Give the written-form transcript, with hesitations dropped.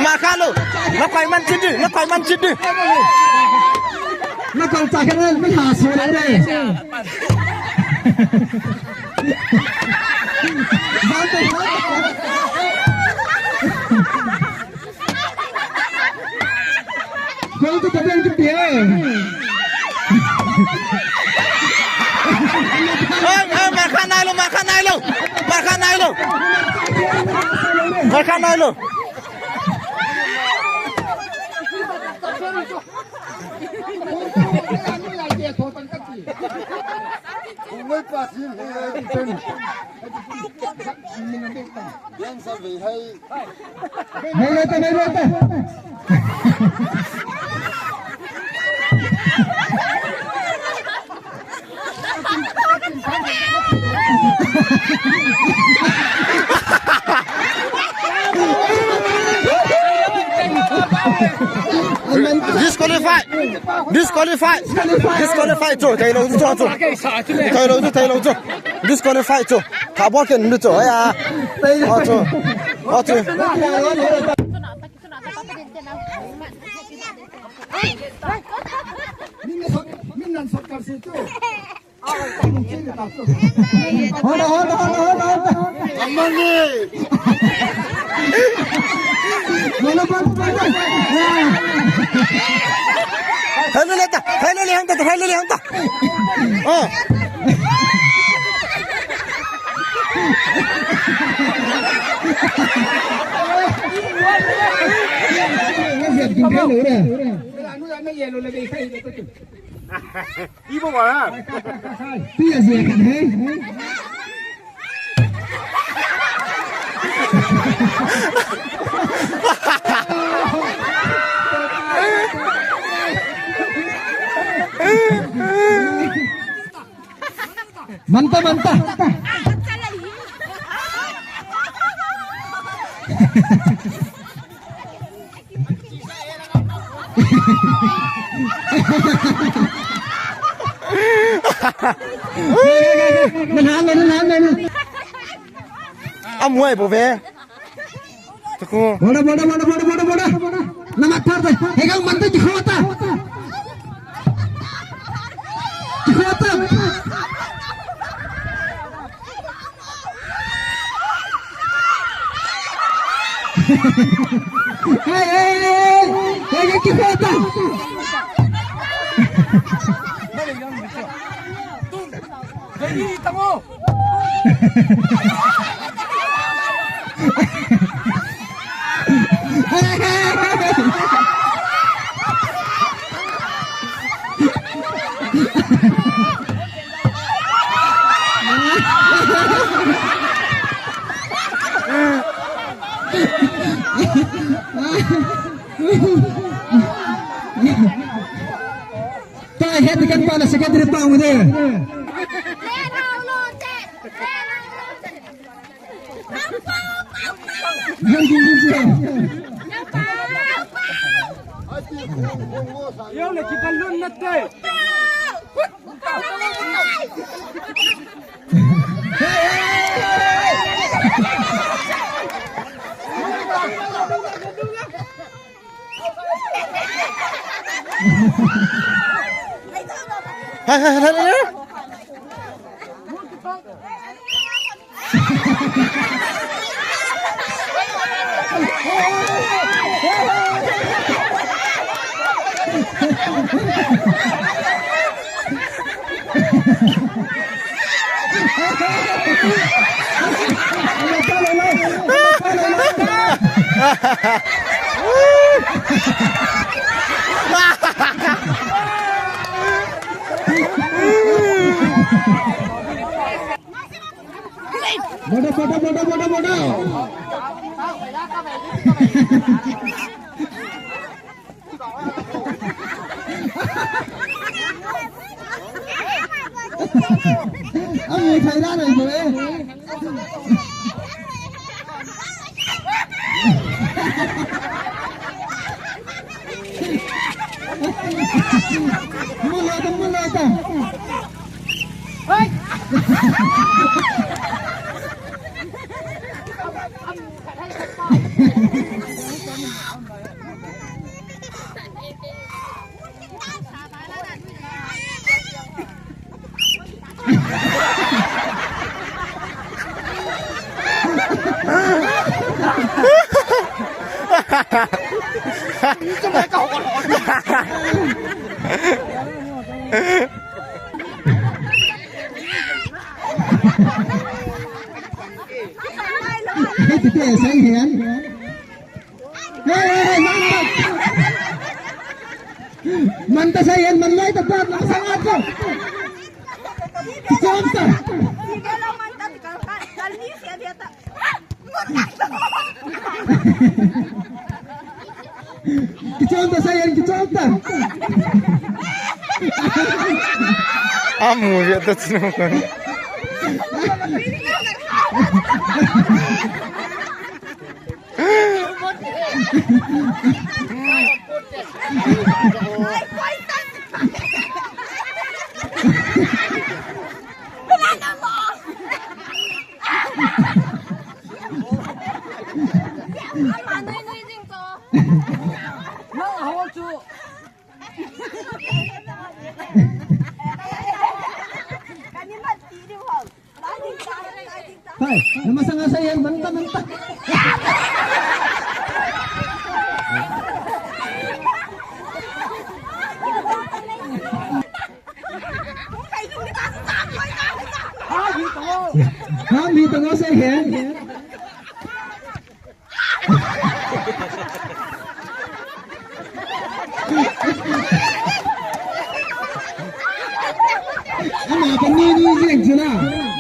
mà khá luôn nó quay man chít đi nó quay man chít đi nó còn chạy cái lên mới thả xuống đấy đây không tôi bên cái kia mà khá này luôn mà khá này luôn mà khá này luôn mà khá này luôn mới phát hiện tên yang sa về hay lên disqualify cho thầy lâu cho thầy lâu cho disqualify cho thả bỏ cái nữa cho à cho Hello, đi bộ à bây giờ gì cả thế mantap lên ông quay bộ về boda nama partai hegang mantu Jakarta hey Jakarta jadi tamo tak hentikan panas sekat di depan dia yo le ki balun natte Bodoh. Ai thấy ra này rồi đấy. mulata. Cái sáng hiện mình ta say hiện mình lấy tập hợp nó sang ăn không chôm ta chôm ta say hiện chôm ta Amu ya tak senang kan. Hai, nama sangat saya mentah-mentah. Kami tengah saya. Ama apa ni je lah.